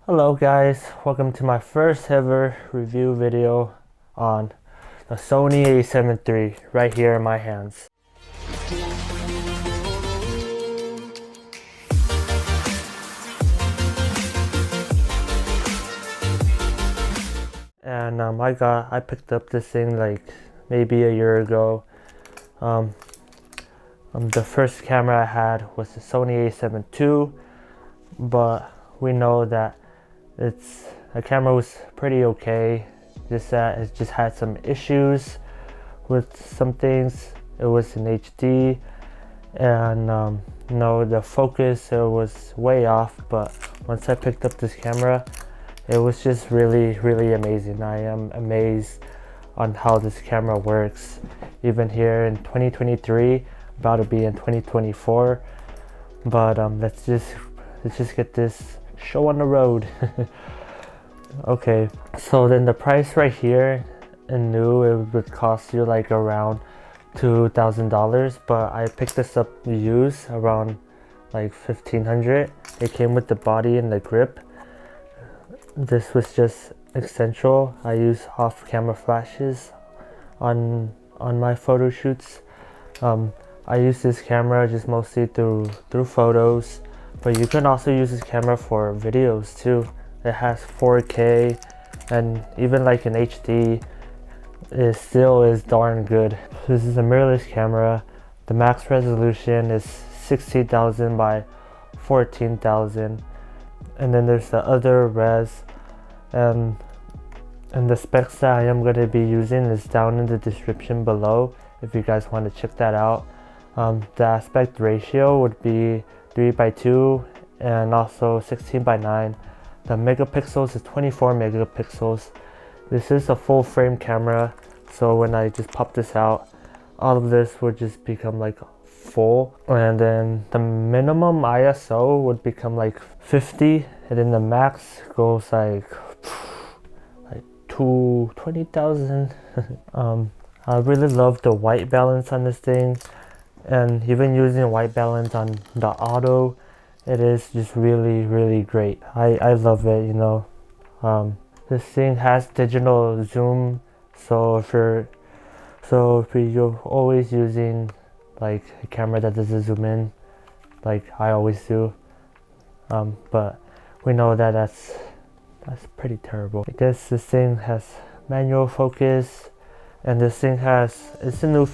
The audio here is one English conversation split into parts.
Hello guys, welcome to my first ever review video on the Sony A7 III right here in my hands. And I picked up this thing like maybe a year ago. The first camera I had was the Sony A7 II, but we know that the camera was pretty okay, just that it just had some issues with some things. It was in HD, and the focus, it was way off. But once I picked up this camera, it was just really amazing. I am amazed on how this camera works, even here in 2023, about to be in 2024. But let's just get this show on the road. Okay, so then the price right here in new, it would cost you like around $2,000, but I picked this up used around like $1,500. It came with the body and the grip. This was just essential. I use off-camera flashes on my photo shoots. I use this camera just mostly through photos, but you can also use this camera for videos too. It has 4K, and even like in HD, it still is darn good. This is a mirrorless camera. The max resolution is 16,000 by 14,000, and then there's the other res, and the specs that I am going to be using is down in the description below if you guys want to check that out. The aspect ratio would be 3:2 and also 16:9. The megapixels is 24 megapixels. This is a full frame camera, so when I just pop this out, all of this would just become like full, and then the minimum ISO would become like 50, and then the max goes like 20,000. I really love the white balance on this thing, and even using white balance on the auto, it is just really great. I love it, you know. This thing has digital zoom, so if you're always using like a camera that doesn't zoom in like I always do, but we know that that's pretty terrible. I guess this thing has manual focus, and this thing it's a new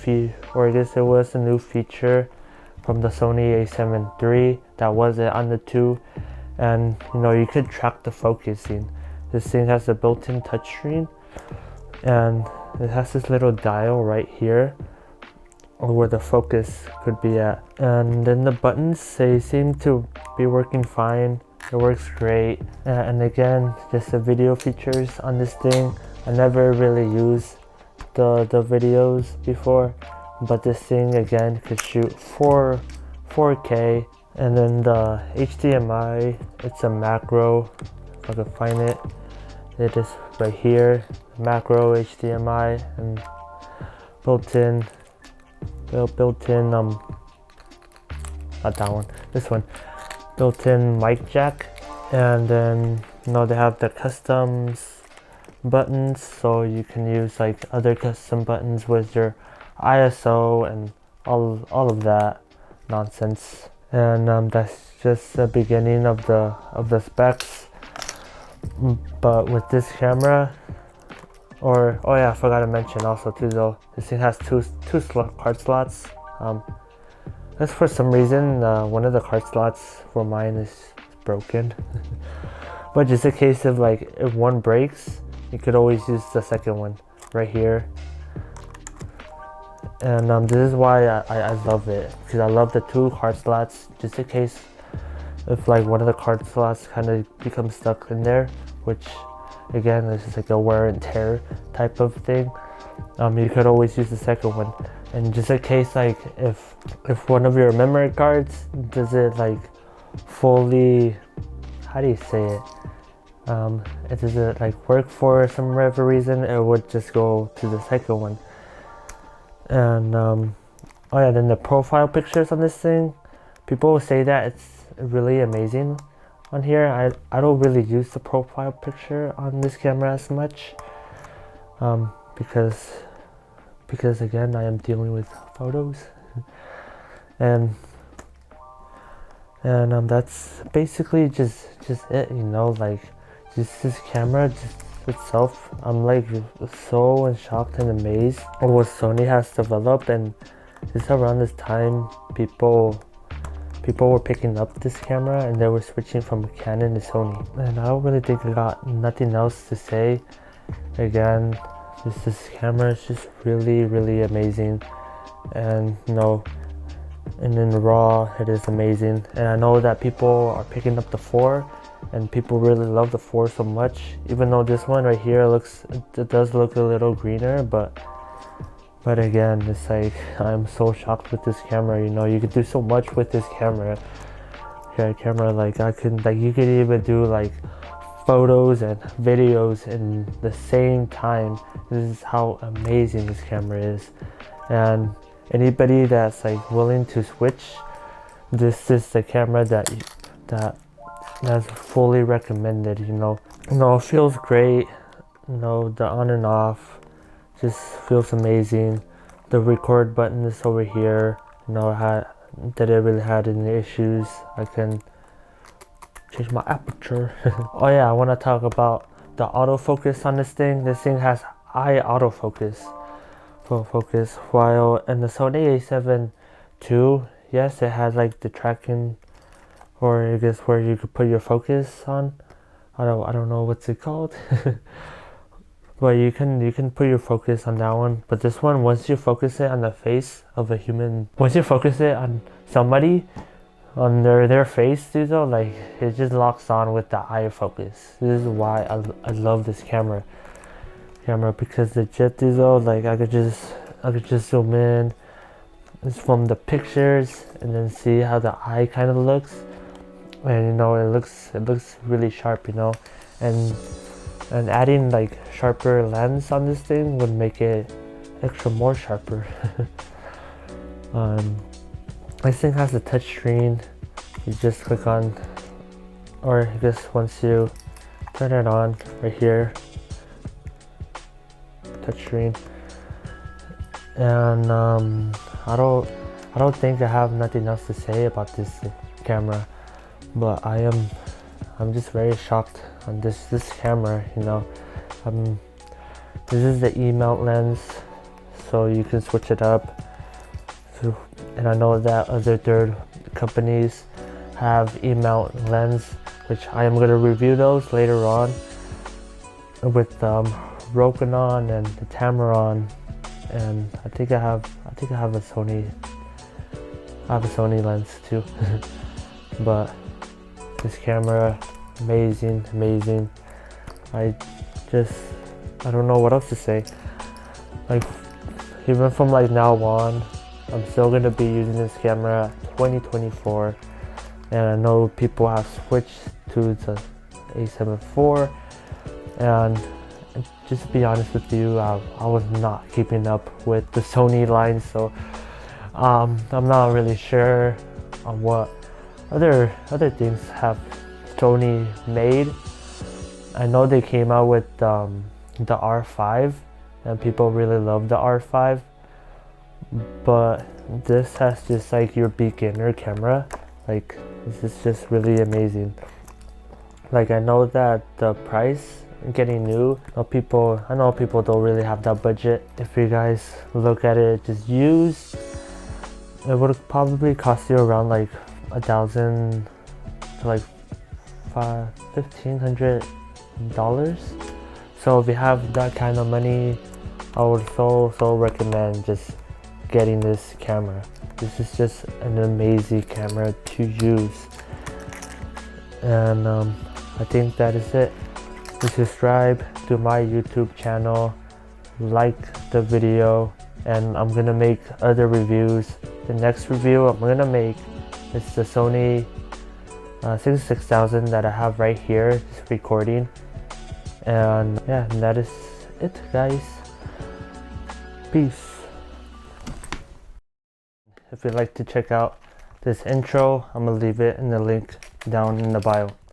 or I guess it was a new feature from the Sony A7 III that wasn't on the 2, and you know, you could track the focusing. This thing has a built-in touchscreen, and it has this little dial right here where the focus could be at, and then the buttons, they seem to be working fine. It works great, and again, just the video features on this thing, I never really used the videos before, but this thing again could shoot 4K, and then the HDMI, it's a macro. If I can find it, it is right here, macro HDMI, and built-in not that one, this one, built-in mic jack. And then they have the customs buttons, so you can use like other custom buttons with your ISO and all of that nonsense. And that's just the beginning of the specs. But with this camera, oh yeah, I forgot to mention also too though, this thing has two card slots. That's for some reason one of the card slots for mine is broken. But just in case of like if one breaks, you could always use the second one right here. And this is why I love it, because I love the two card slots, just in case if like one of the card slots kind of becomes stuck in there, which again is just like a wear and tear type of thing. You could always use the second one, and just in case like if one of your memory cards doesn't like fully, how do you say it, it doesn't like work for some whatever reason, it would just go to the second one. And oh yeah, then the profile pictures on this thing, people will say that it's really amazing. on here. I don't really use the profile picture on this camera as much, because again, I am dealing with photos, and that's basically just it, you know, like just this camera just itself. I'm like so shocked and amazed at what Sony has developed, and just around this time people were picking up this camera and they were switching from Canon to Sony. And I don't really think I got nothing else to say. Again, just this camera is just really amazing, and you know, and in raw it is amazing. And I know that people are picking up the 4, and people really love the 4 so much, even though this one right here it does look a little greener, but again, it's like, I'm so shocked with this camera. You know, you could do so much with this camera. Yeah, camera, like you could even do like photos and videos in the same time. This is how amazing this camera is. And anybody that's like willing to switch, this is the camera that's fully recommended. You know, it feels great. You know, the on and off just feels amazing. The record button is over here. You know, didn't really had any issues. I can change my aperture. Oh yeah, I want to talk about the autofocus on this thing. This thing has eye autofocus, full focus, while in the Sony A7 II, yes, it has like the tracking, or I guess where you could put your focus on. I don't know what's it called. But you can put your focus on that one. But this one, once you focus it on the face of a human, once you focus it on somebody, on their face, dude, though, like it just locks on with the eye focus. This is why I love this camera, because legit, dude, though, like I could just zoom in from the pictures and then see how the eye kind of looks, and you know, it looks really sharp, you know, and adding like sharper lens on this thing would make it extra more sharper. This thing has a touch screen. You just click on, or I guess once you turn it on right here, touch screen. And I don't think I have nothing else to say about this camera, but I'm just very shocked on this camera. You know, this is the E-mount lens, so you can switch it up. So, and I know that other third companies have E-mount lens, which I am going to review those later on with Rokinon and the Tamron, and I think I have a Sony. I have a Sony lens too. But this camera, amazing. I don't know what else to say. Like, even from like now on, I'm still gonna be using this camera 2024, and I know people have switched to the A7 IV, and just to be honest with you, I was not keeping up with the Sony line, so I'm not really sure on what other things have Sony made. I know they came out with the R5, and people really love the R5, but this has just like your beginner camera. Like, this is just really amazing. Like, I know that the price getting new, I know people don't really have that budget. If you guys look at it just used, it would probably cost you around like $1,000 to like $1,500. So if you have that kind of money, I would so recommend just getting this camera. This is just an amazing camera to use. And I think that is it. Please subscribe to my YouTube channel, like the video, and I'm gonna make other reviews. The next review I'm gonna make is the Sony 66,000 that I have right here, just recording. And yeah, and that is it, guys. Peace. If you'd like to check out this intro, I'm gonna leave it in the link down in the bio.